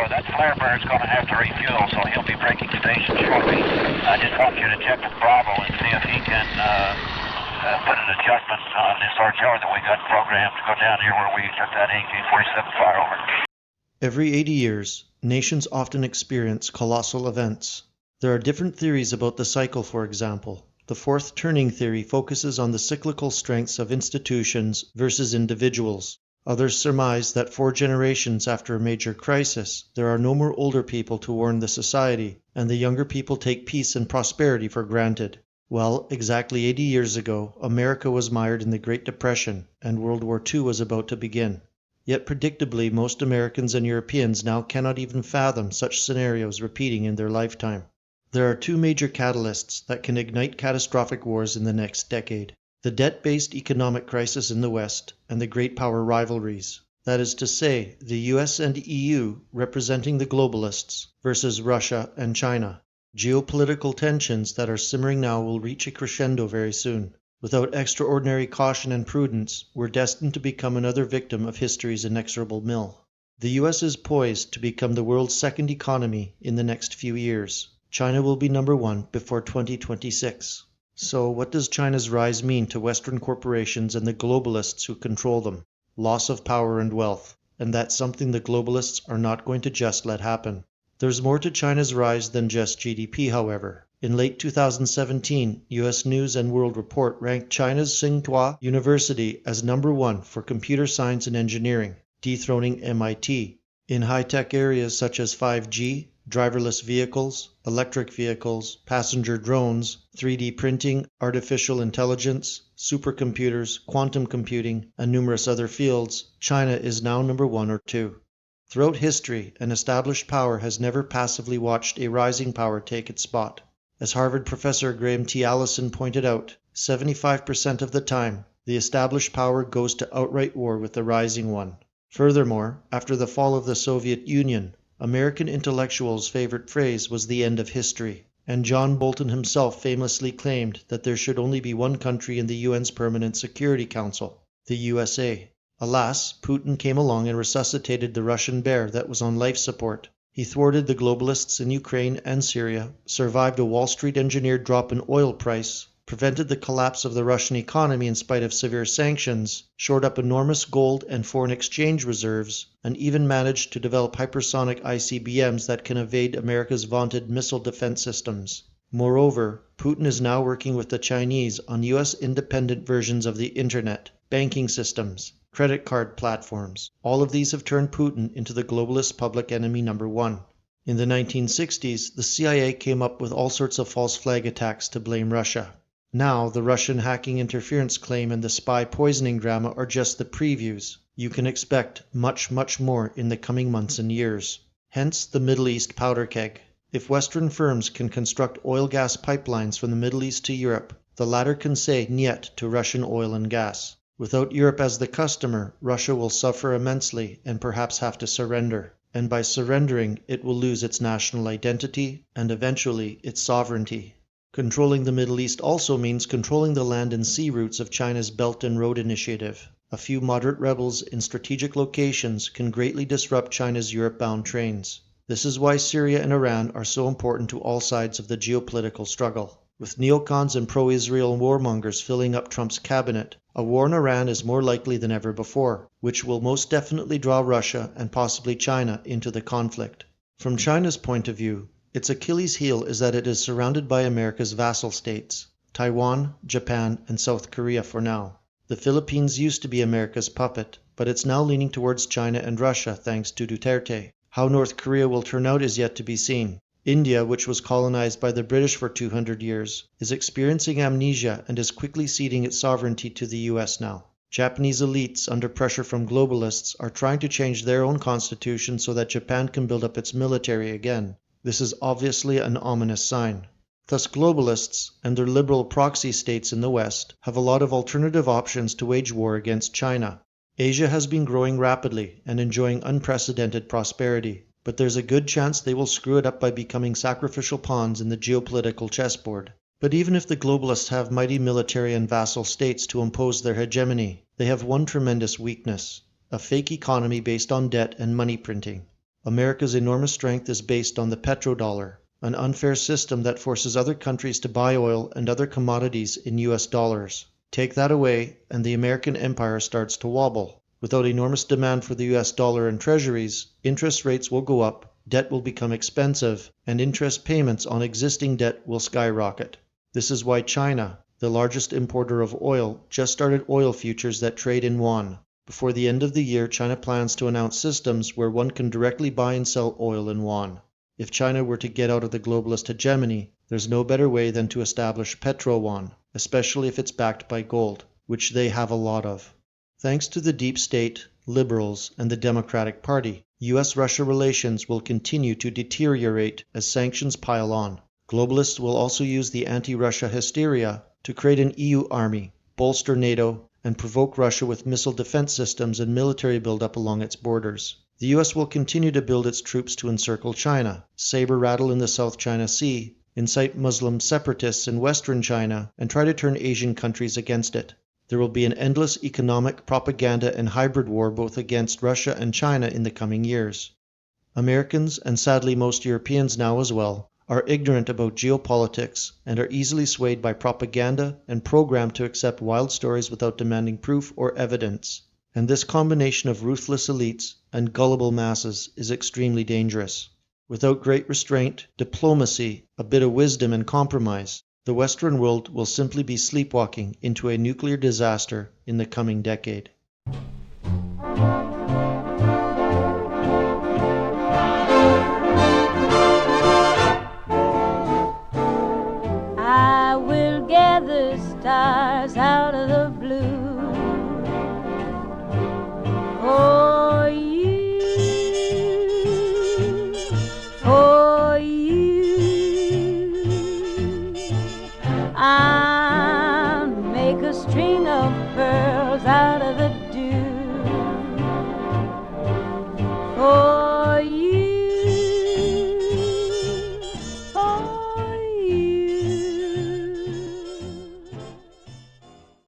that Firebird's going to have to refuel, so he'll be breaking station shortly. I just want you to check with Bravo and see if he can put an adjustment on this artillery that we got programmed to go down here where we took that AK-47 fire over. Every 80 years, nations often experience colossal events. There are different theories about the cycle, for example. The fourth turning theory focuses on the cyclical strengths of institutions versus individuals. Others surmise that 4 generations after a major crisis, there are no more older people to warn the society, and the younger people take peace and prosperity for granted. Well, exactly 80 years ago, America was mired in the Great Depression, and World War II was about to begin. Yet predictably, most Americans and Europeans now cannot even fathom such scenarios repeating in their lifetime. There are 2 major catalysts that can ignite catastrophic wars in the next decade: the debt-based economic crisis in the West and the great power rivalries. That is to say, the US and EU representing the globalists versus Russia and China. Geopolitical tensions that are simmering now will reach a crescendo very soon. Without extraordinary caution and prudence, we're destined to become another victim of history's inexorable mill. The US is poised to become the world's second economy in the next few years. China will be number 1 before 2026. So what does China's rise mean to Western corporations and the globalists who control them? Loss of power and wealth. And that's something the globalists are not going to just let happen. There's more to China's rise than just GDP, however. In late 2017, US News and World Report ranked China's Tsinghua University as number 1 for computer science and engineering, dethroning MIT. In high-tech areas such as 5G, driverless vehicles, electric vehicles, passenger drones, 3D printing, artificial intelligence, supercomputers, quantum computing, and numerous other fields, China is now number 1 or 2. Throughout history, an established power has never passively watched a rising power take its spot. As Harvard professor Graham T. Allison pointed out, 75% of the time, the established power goes to outright war with the rising one. Furthermore, after the fall of the Soviet Union, American intellectuals' favorite phrase was the end of history, and John Bolton himself famously claimed that there should only be one country in the UN's Permanent Security Council, the USA. Alas, Putin came along and resuscitated the Russian bear that was on life support. He thwarted the globalists in Ukraine and Syria, survived a Wall Street-engineered drop in oil price, prevented the collapse of the Russian economy in spite of severe sanctions, shored up enormous gold and foreign exchange reserves, and even managed to develop hypersonic ICBMs that can evade America's vaunted missile defense systems. Moreover, Putin is now working with the Chinese on US independent versions of the internet, banking systems, credit card platforms. All of these have turned Putin into the globalist public enemy number 1. In the 1960s, the CIA came up with all sorts of false flag attacks to blame Russia. Now, the Russian hacking interference claim and the spy poisoning drama are just the previews. You can expect much, much more in the coming months and years. Hence the Middle East powder keg. If Western firms can construct oil-gas pipelines from the Middle East to Europe, the latter can say niet to Russian oil and gas. Without Europe as the customer, Russia will suffer immensely and perhaps have to surrender. And by surrendering, it will lose its national identity and eventually its sovereignty. Controlling the Middle East also means controlling the land and sea routes of China's Belt and Road Initiative. A few moderate rebels in strategic locations can greatly disrupt China's Europe-bound trains. This is why Syria and Iran are so important to all sides of the geopolitical struggle. With neocons and pro-Israel warmongers filling up Trump's cabinet, a war in Iran is more likely than ever before, which will most definitely draw Russia and possibly China into the conflict. From China's point of view, its Achilles heel is that it is surrounded by America's vassal states, Taiwan, Japan, and South Korea for now. The Philippines used to be America's puppet, but it's now leaning towards China and Russia thanks to Duterte. How North Korea will turn out is yet to be seen. India, which was colonized by the British for 200 years, is experiencing amnesia and is quickly ceding its sovereignty to the US now. Japanese elites, under pressure from globalists, are trying to change their own constitution so that Japan can build up its military again. This is obviously an ominous sign. Thus globalists, and their liberal proxy states in the West, have a lot of alternative options to wage war against China. Asia has been growing rapidly and enjoying unprecedented prosperity. But there's a good chance they will screw it up by becoming sacrificial pawns in the geopolitical chessboard. But even if the globalists have mighty military and vassal states to impose their hegemony, they have one tremendous weakness: a fake economy based on debt and money printing. America's enormous strength is based on the petrodollar, an unfair system that forces other countries to buy oil and other commodities in US dollars. Take that away, and the American empire starts to wobble. Without enormous demand for the US dollar and treasuries, interest rates will go up, debt will become expensive, and interest payments on existing debt will skyrocket. This is why China, the largest importer of oil, just started oil futures that trade in yuan. Before the end of the year, China plans to announce systems where one can directly buy and sell oil in yuan. If China were to get out of the globalist hegemony, there's no better way than to establish petro-yuan, especially if it's backed by gold, which they have a lot of. Thanks to the deep state, liberals, and the Democratic Party, US-Russia relations will continue to deteriorate as sanctions pile on. Globalists will also use the anti-Russia hysteria to create an EU army, bolster NATO, and provoke Russia with missile defense systems and military buildup along its borders. The US will continue to build its troops to encircle China, saber rattle in the South China Sea, incite Muslim separatists in Western China, and try to turn Asian countries against it. There will be an endless economic, propaganda, and hybrid war both against Russia and China in the coming years. Americans, and sadly most Europeans now as well, are ignorant about geopolitics and are easily swayed by propaganda and programmed to accept wild stories without demanding proof or evidence. And this combination of ruthless elites and gullible masses is extremely dangerous. Without great restraint, diplomacy, a bit of wisdom and compromise, the Western world will simply be sleepwalking into a nuclear disaster in the coming decade. I will gather stars out of the blue for you, for you. I'll make a string of pearls out of